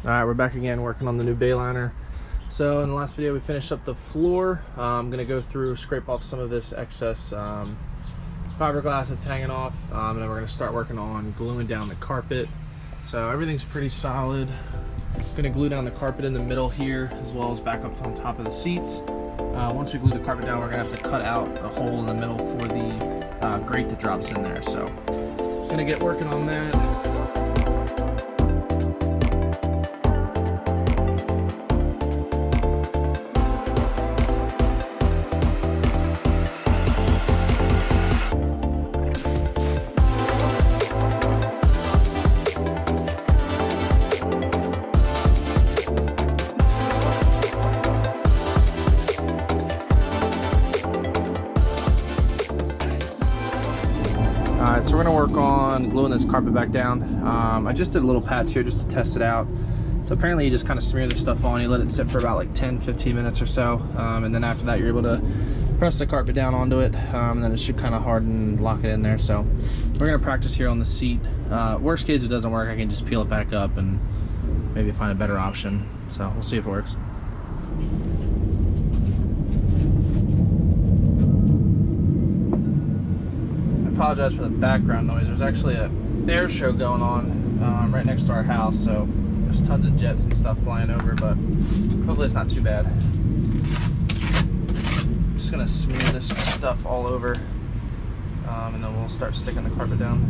Alright, we're back again working on the new Bayliner. So in the last video we finished up the floor. I'm going to go through, scrape off some of this excess fiberglass that's hanging off, and then we're going to start working on gluing down the carpet. So everything's pretty solid. Going to glue down the carpet in the middle here, as well as back up on top of the seats. Once we glue the carpet down, we're going to have to cut out a hole in the middle for the grate that drops in there. So going to get working on that. Alright, so we're going to work on gluing this carpet back down. I just did a little patch here just to test it out. So apparently you just kind of smear this stuff on, you let it sit for about like 10-15 minutes or so, and then after that you're able to press the carpet down onto it, and then it should kind of harden and lock it in there. So we're going to practice here on the seat. Worst case if it doesn't work, I can just peel it back up and maybe find a better option. So we'll see if it works. Apologize for the background noise. There's actually a air show going on right next to our house, so there's tons of jets and stuff flying over, but hopefully it's not too bad. I'm just gonna smear this stuff all over, and then we'll start sticking the carpet down.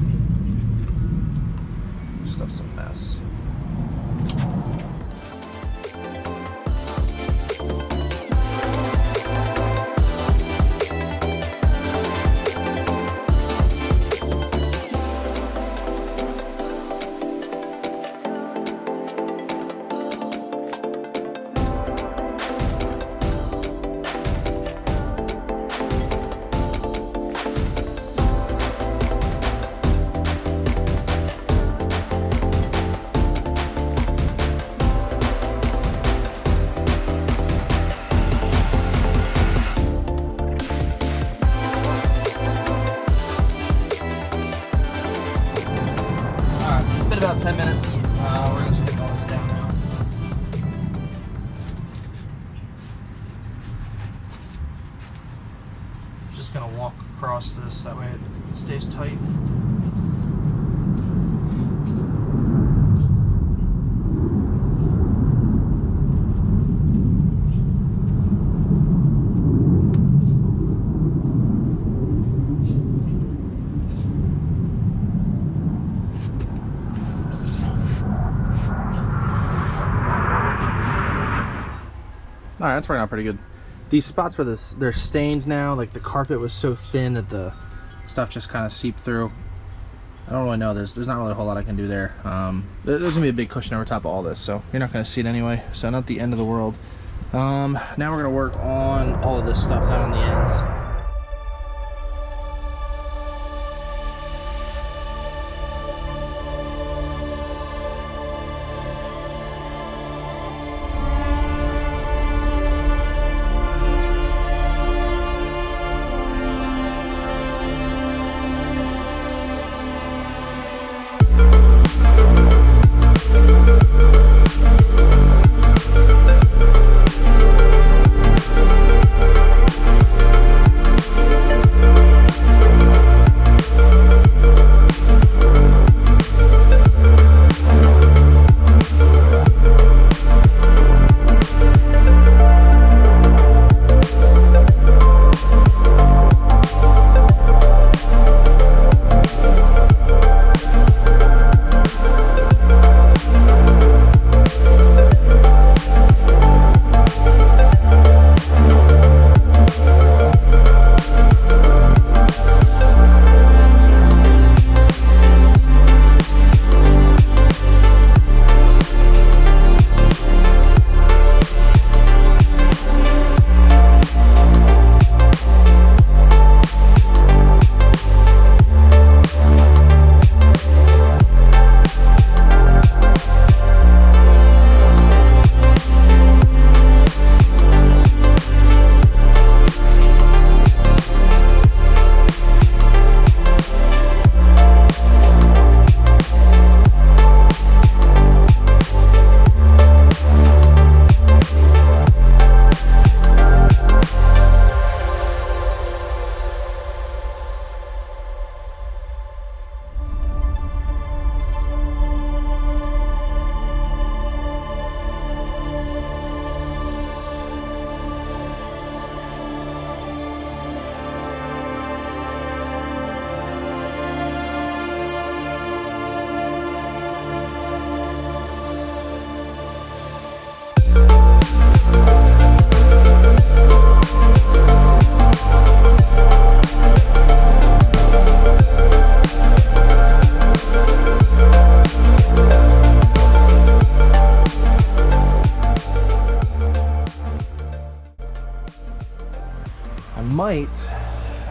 Stuff's a mess. About 10 minutes. We're going to stick all this down now. Just going to walk across this, that way it stays tight. All right, that's working out pretty good. These spots where there's stains now, like the carpet was so thin that the stuff just kind of seeped through. I don't really know. There's not really a whole lot I can do there. There's gonna be a big cushion over top of all this, so you're not gonna see it anyway. So not the end of the world. Now we're gonna work on all of this stuff down on the ends.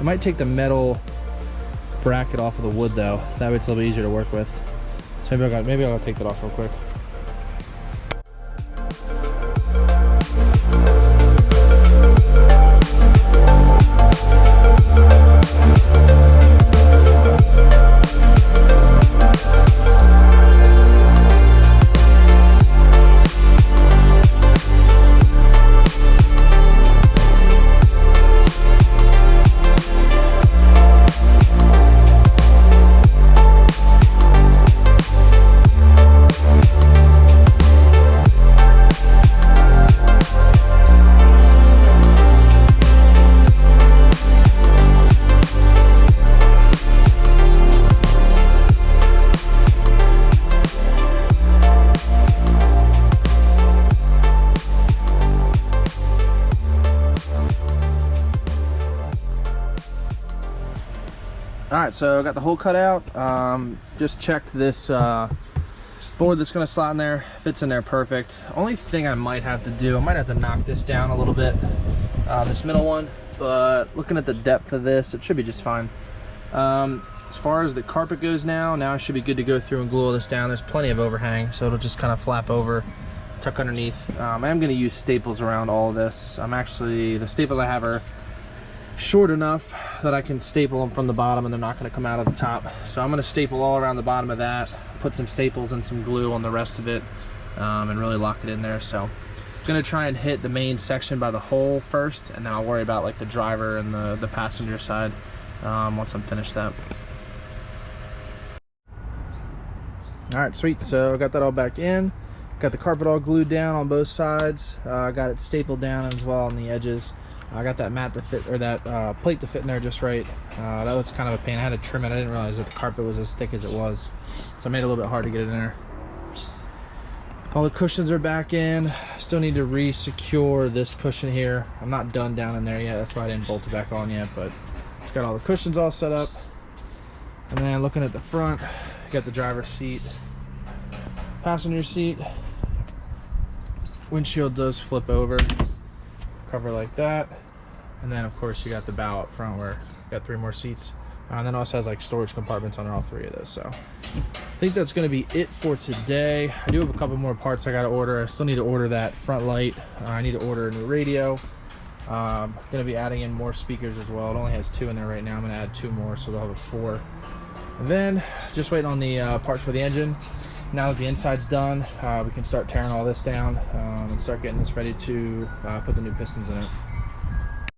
might take the metal bracket off of the wood though. That way it's a little bit easier to work with. So maybe I'll take that off real quick. Alright, so I got the hole cut out. Just checked this board that's going to slot in there. Fits in there perfect. Only thing I might have to do, I might have to knock this down a little bit, this middle one, but looking at the depth of this, it should be just fine. As far as the carpet goes now I should be good to go through and glue all this down. There's plenty of overhang, so it'll just kind of flap over, tuck underneath. I am going to use staples around all of this. The staples I have are short enough that I can staple them from the bottom and they're not going to come out of the top. So I'm going to staple all around the bottom of that, put some staples and some glue on the rest of it, and really lock it in there. So I'm going to try and hit the main section by the hole first, and then I'll worry about like the driver and the passenger side once I'm finished that. Alright, sweet. So I got that all back in. Got the carpet all glued down on both sides. I got it stapled down as well on the edges. I got that mat to fit, or that plate to fit in there just right. That was kind of a pain. I had to trim it. I didn't realize that the carpet was as thick as it was, so it made it a little bit hard to get it in there. All the cushions are back in. Still need to re-secure this cushion here. I'm not done down in there yet. That's why I didn't bolt it back on yet, but it's got all the cushions all set up. And then looking at the front, got the driver's seat, passenger seat. Windshield does flip over. Cover like that, and then of course you got the bow up front where you got 3 more seats, and then also has like storage compartments on all 3 of those. So I think that's going to be it for today. I do have a couple more parts I got to order. I still need to order that front light. I need to order a new radio. I'm going to be adding in more speakers as well. It only has 2 in there right now. I'm going to add 2 more, so they'll have a 4. And then just waiting on the parts for the engine. Now that the inside's done, we can start tearing all this down and start getting this ready to put the new pistons in it.